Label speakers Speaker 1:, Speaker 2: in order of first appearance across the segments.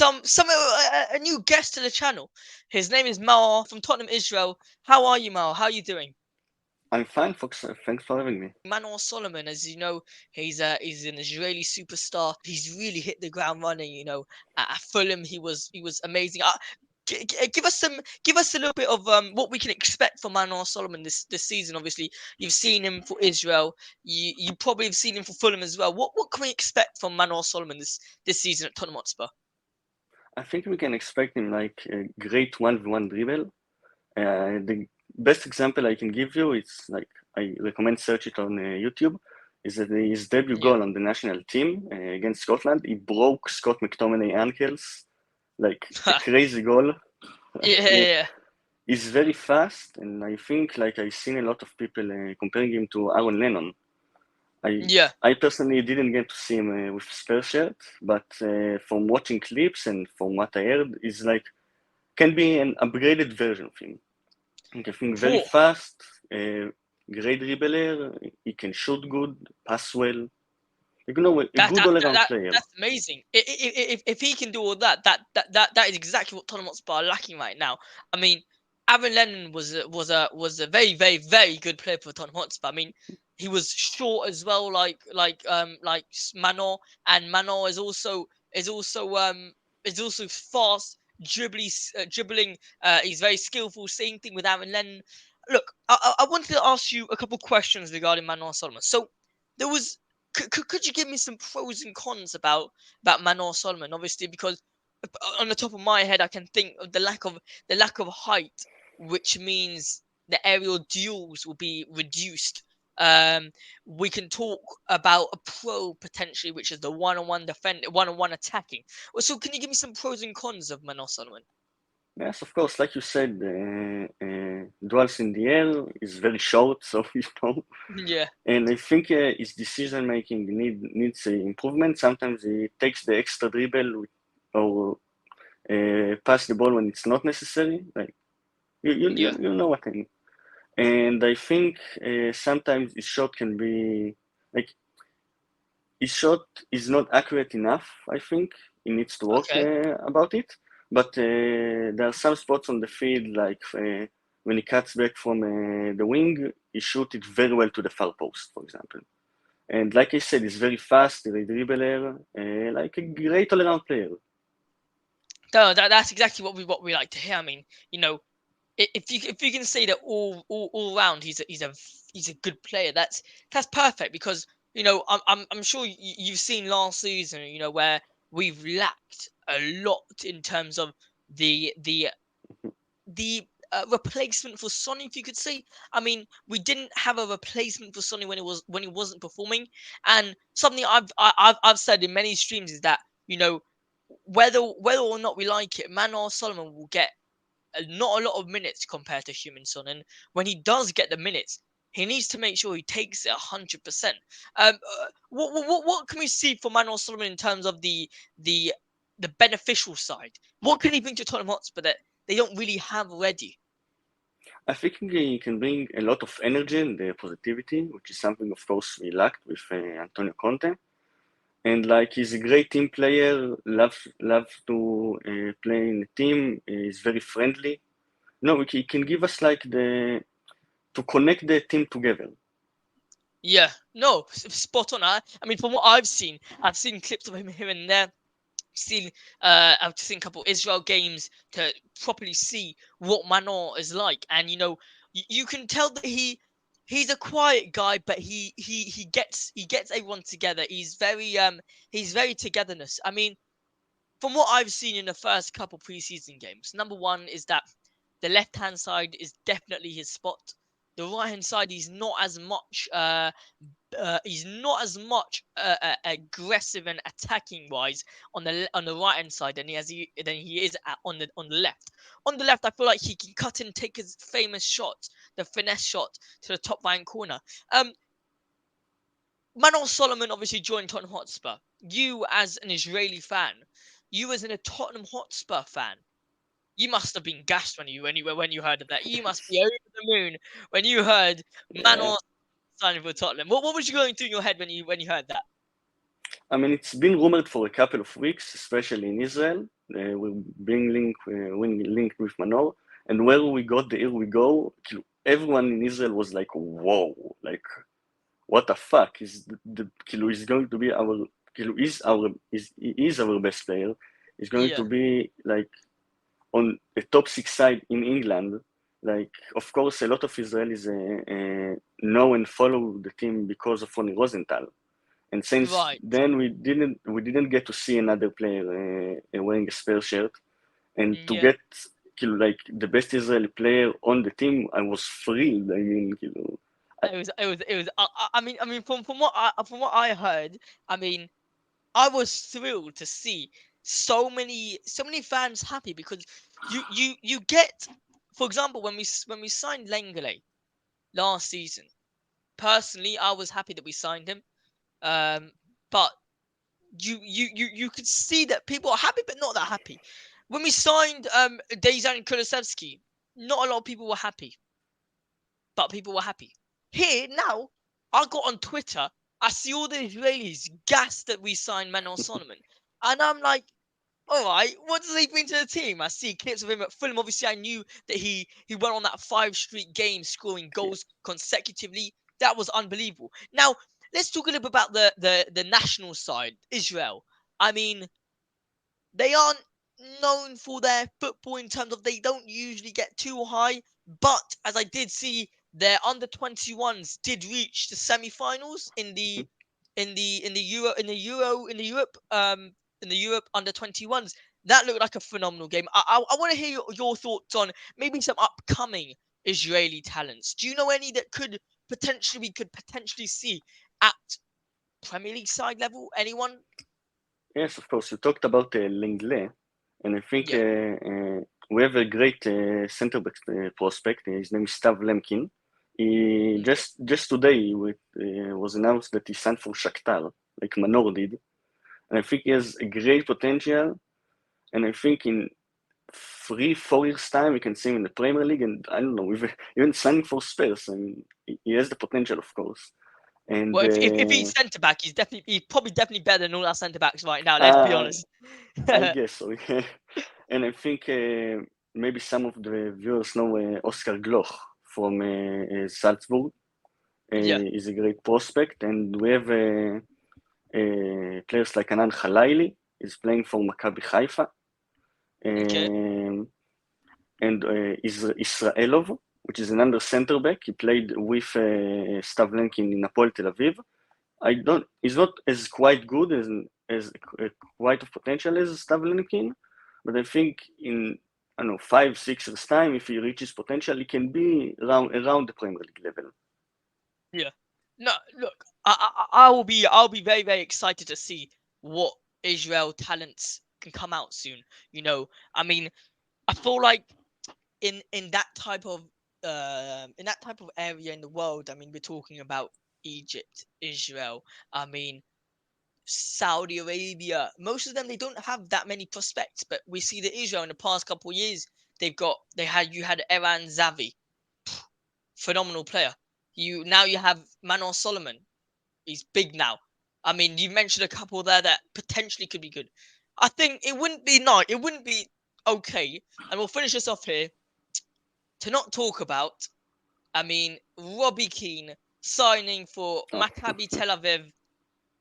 Speaker 1: a new guest to the channel. His name is Manor from Tottenham, Israel. How are you, Manor? How are you doing?
Speaker 2: I'm fine, Fox. Thanks for having me.
Speaker 1: Manor Solomon, as you know, he's an Israeli superstar. He's really hit the ground running. At Fulham, he was amazing. Give us a little bit of what we can expect from Manor Solomon this season. Obviously, you've seen him for Israel. You probably have seen him for Fulham as well. What can we expect from Manor Solomon this season at Tottenham Hotspur?
Speaker 2: I think we can expect him like a great 1v1 dribble. The best example I can give you is like I recommend search it on YouTube. Is that his debut
Speaker 1: Yeah,
Speaker 2: goal on the national team against Scotland? He broke Scott McTominay ankles, like a crazy goal.
Speaker 1: yeah,
Speaker 2: Uh,
Speaker 1: yeah,
Speaker 2: he's very fast, and I think like I've seen a lot of people comparing him to Aaron Lennon. I
Speaker 1: yeah.
Speaker 2: I personally didn't get to see him with Spurs shirt, but from watching clips and from what I heard, is like can be an upgraded version of him. Like, I think very
Speaker 1: Whoa.
Speaker 2: fast, great dribbler. He can shoot good, pass well. A
Speaker 1: That,
Speaker 2: good
Speaker 1: that,
Speaker 2: all
Speaker 1: that,
Speaker 2: around
Speaker 1: that
Speaker 2: player.
Speaker 1: that's amazing. If he can do all that is exactly what Tottenham Hotspur are lacking right now. I mean, Aaron Lennon was a very very very good player for Tottenham Hotspur. I mean, he was short as well, like Manor, and Manor is also fast, dribbling. He's very skillful. Same thing with Aaron Lennon. Look, I wanted to ask you a couple questions regarding Manor Solomon. So there was could you give me some pros and cons about Manor Solomon? Obviously, because on the top of my head, I can think of the lack of height, which means the aerial duels will be reduced. Um, we can talk about a pro potentially, which is the one-on-one defend, one-on-one attacking. Well, so, can you give me some pros and cons of Manor Solomon?
Speaker 2: Yes, of course. Like you said, duels in the air is very short, so
Speaker 1: Yeah,
Speaker 2: And I think his decision making needs improvement. Sometimes he takes the extra dribble or pass the ball when it's not necessary. Like
Speaker 1: yeah.
Speaker 2: you know what I mean. And I think sometimes his shot can be like his shot is not accurate enough. I think he needs to work
Speaker 1: Okay.
Speaker 2: about it. But there are some spots on the field, like when he cuts back from the wing, he shoots it very well to the far post, for example. And like I said, he's very fast, he's a dribbler, like a great all-around player.
Speaker 1: No, that's exactly what we like to hear. I mean, you know, if you can say that all round he's a good player, that's perfect because I'm sure you've seen last season, where we've lacked a lot in terms of the replacement for Sonny, if you could say. I mean, we didn't have a replacement for Sonny when he wasn't performing, and something I've said in many streams is that whether or not we like it, Manor Solomon will get not a lot of minutes compared to Human Son, and when he does get the minutes, he needs to make sure he takes it 100%. What can we see for Manuel Solomon in terms of the the beneficial side? What can he bring to Tottenham Hotspur that they don't really have already?
Speaker 2: I think he can bring a lot of energy and positivity, which is something, of course, we lacked with Antonio Conte. And like he's a great team player, loves to play in a team. He's very friendly. No, he can give us like the to connect the team together.
Speaker 1: Yeah, no, spot on. I mean, from what I've seen clips of him here and there. Seen I've seen a couple of Israel games to properly see what Manor is like, and you can tell that he's a quiet guy, but he gets everyone together. He's very togetherness. I mean, from what I've seen in the first couple preseason games, number one is that the left hand side is definitely his spot. The right hand side, he's not as much aggressive and attacking wise on the right hand side than he is on the left. On the left, I feel like he can cut and take his famous shot, the finesse shot to the top right corner. Um, Manor Solomon obviously joined Tottenham Hotspur. You as an Israeli fan, you as a Tottenham Hotspur fan, you must have been gassed when you heard of that. You must be over the moon when you heard
Speaker 2: Uh,
Speaker 1: Manor signing for Tottenham. What was you going through in your head when you heard that?
Speaker 2: I mean, it's been rumored for a couple of weeks, especially in Israel. we're being linked with Manor, and where we got the here we go, everyone in Israel was like, whoa, like what the fuck is is going to be our he is our best player. He's going to
Speaker 1: Yeah,
Speaker 2: be like on a top six side in England. Like, of course, a lot of Israelis know and follow the team because of Ronnie Rosenthal. And since
Speaker 1: right.
Speaker 2: then, we didn't get to see another player wearing a Spurs shirt. And to
Speaker 1: Yeah.
Speaker 2: get like the best Israeli player on the team, I was thrilled. I mean, I,
Speaker 1: It was. I mean, from what I heard, I mean, I was thrilled to see so many fans happy because you get, for example, when we signed Lenglet last season. Personally, I was happy that we signed him. But you could see that people are happy, but not that happy. When we signed Dejan Kulusevski, not a lot of people were happy, but people were happy. Here now, I got on Twitter. I see all the Israelis gassed that we signed Manor Solomon, and I'm like, all right, what does he bring to the team? I see clips of him at Fulham. Obviously, I knew that he went on that 5 straight games scoring goals consecutively. That was unbelievable. Now, let's talk a little bit about the national side, Israel. I mean, they aren't known for their football in terms of they don't usually get too high, but as I did see, their under 21s did reach the semi-finals in the Europe under 21s. That looked like a phenomenal game. I want to hear your thoughts on maybe some upcoming Israeli talents. Do you know any that we could potentially see at Premier League side level? Anyone?
Speaker 2: yes, of course, you talked about Lenglet, and I think
Speaker 1: Yeah.
Speaker 2: we have a great center back prospect. His name is Stav Lemkin. He
Speaker 1: Okay.
Speaker 2: just today was announced that he signed for Shakhtar, like Manor did, and I think he has a great potential. And I think in 3, 4 years time, we can see him in the Premier League, and I don't know, even signing for Spurs. I mean, he has the potential, of course. And
Speaker 1: Well, if he's centre back, he's probably definitely better than all our centre backs right now. Let's be
Speaker 2: uh,
Speaker 1: honest.
Speaker 2: I guess so. Yeah. And I think maybe some of the viewers know Oscar Gloch from Salzburg.
Speaker 1: Yeah.
Speaker 2: He's a great prospect, and we have players like Anan Khalaili. He's playing for Maccabi Haifa.
Speaker 1: Okay.
Speaker 2: Um, and Israelov, which is another center back. He played with Stavlenkin in Hapoel Tel Aviv. He's not as quite good as quite of potential as Stavlenkin, but I think in I don't know 5, 6 years time, if he reaches potential, he can be around the Premier League level.
Speaker 1: Yeah. No, look, I'll be very very excited to see what Israel talents can come out soon. I mean, I feel like in that type of area in the world. I mean, we're talking about Egypt, Israel. I mean, Saudi Arabia. Most of them they don't have that many prospects, but we see that Israel in the past couple of years you had Eran Zavi, phenomenal player. You have Manor Solomon. He's big now. I mean, you mentioned a couple there that potentially could be good. I think it wouldn't be nice. It wouldn't be okay. And we'll finish this off here to not talk about. I mean, Robbie Keane signing for
Speaker 2: Oh,
Speaker 1: Maccabi Tel Aviv.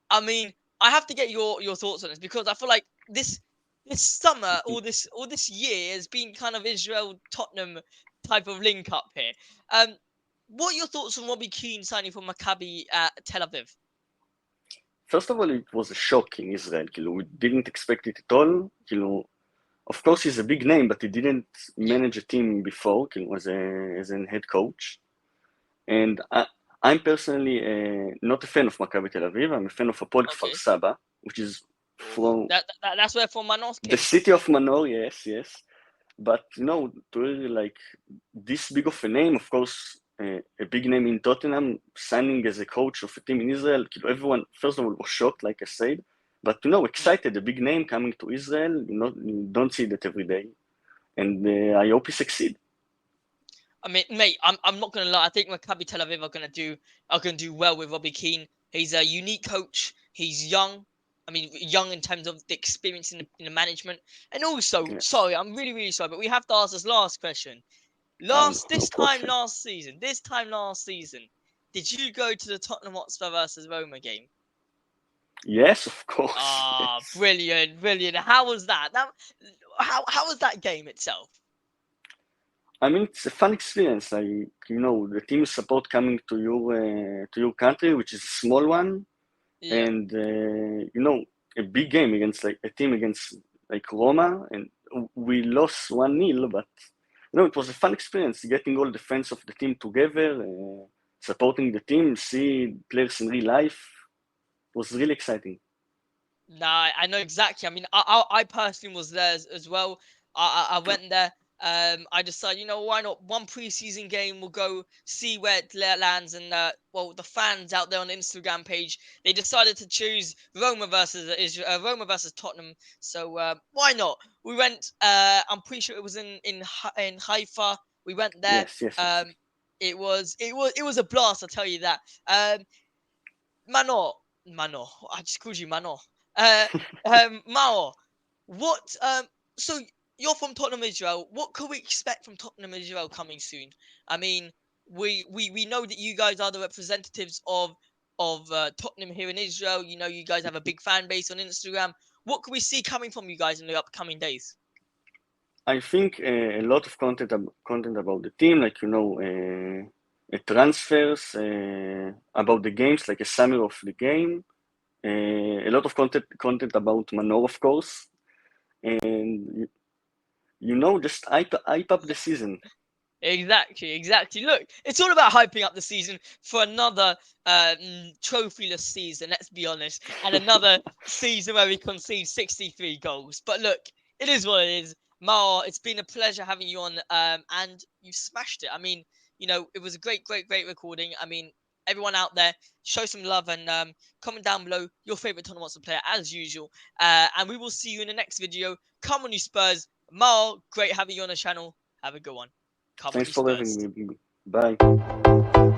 Speaker 1: I mean, I have to get your thoughts on this because I feel like this summer or this year has been kind of Israel Tottenham type of link up here. Um, what are your thoughts on Robbie Keane signing for Maccabi Tel Aviv?
Speaker 2: first of all, it was a shock in Israel. We didn't expect it at all. Of course, he's a big name, but he didn't
Speaker 1: Yeah.
Speaker 2: manage a team before as a head coach. And I'm personally not a fan of Maccabi Tel Aviv. I'm a fan of Hapoel Kfar
Speaker 1: Okay.
Speaker 2: Saba, which is
Speaker 1: Oh,
Speaker 2: from
Speaker 1: that's where from Manos
Speaker 2: the
Speaker 1: came from.
Speaker 2: city of Manor. Yes, yes. But to really like this big of a name, of course, a big name in Tottenham, signing as a coach of a team in Israel, everyone first of all was shocked, like I said, but
Speaker 1: Yeah.
Speaker 2: excited. A big name coming to Israel, you don't see that every day, and I hope he succeed.
Speaker 1: I mean, mate, I'm not gonna lie. I think Maccabi Tel Aviv are gonna do well with Robbie Keane. He's a unique coach. He's young. I mean, young in terms of the experience in the management. And also,
Speaker 2: Yes.
Speaker 1: sorry, I'm really, really sorry, but we have to ask this last question.
Speaker 2: Oh, no
Speaker 1: This time
Speaker 2: problem.
Speaker 1: last season, did you go to the Tottenham Hotspur versus Roma game?
Speaker 2: Yes, of course.
Speaker 1: Ah,
Speaker 2: Yes.
Speaker 1: brilliant, brilliant. How was that? How was that game itself?
Speaker 2: I mean, it's a fun experience. Like, the team support coming to your country, which is a small one,
Speaker 1: Yeah.
Speaker 2: and a big game against like a team against like Roma, and we lost 1-0, but it was a fun experience getting all the fans of the team together, supporting the team, see players in real life. It was really exciting.
Speaker 1: Nah, I know exactly. I mean, I personally was there as well. I went there. I decided, why not? One preseason game, we'll go see where it lands. And well, the fans out there on the Instagram page, they decided to choose Roma versus Roma versus Tottenham. So why not? We went. I'm pretty sure it was in Haifa. We went there.
Speaker 2: Yes, yes,
Speaker 1: Um,
Speaker 2: exactly.
Speaker 1: it was a blast. I'll tell you that. Manor, Manor. I just called you Manor. Uh, Mao, what? So you're from Tottenham, Israel. What could we expect from Tottenham, Israel coming soon? I mean, we know that you guys are the representatives of Tottenham here in Israel. You guys have a big fan base on Instagram. What can we see coming from you guys in the upcoming days?
Speaker 2: I think a lot of content about the team, like transfers, about the games, like a summary of the game, a lot of content about Manor, of course, and just hype up the season.
Speaker 1: Exactly, exactly. Look, it's all about hyping up the season for another trophyless season, let's be honest, and another season where we concede 63 goals. But look, it is what it is. Mar, it's been a pleasure having you on, and you smashed it. I mean, it was a great, great, great recording. I mean, everyone out there, show some love and comment down below your favorite Tottenham Hotspur player as usual. And we will see you in the next video. Come on, you Spurs. Mar, great having you on the channel. Have a good one. Come on,
Speaker 2: Thanks
Speaker 1: you
Speaker 2: for having
Speaker 1: Spurs.
Speaker 2: me. Bye.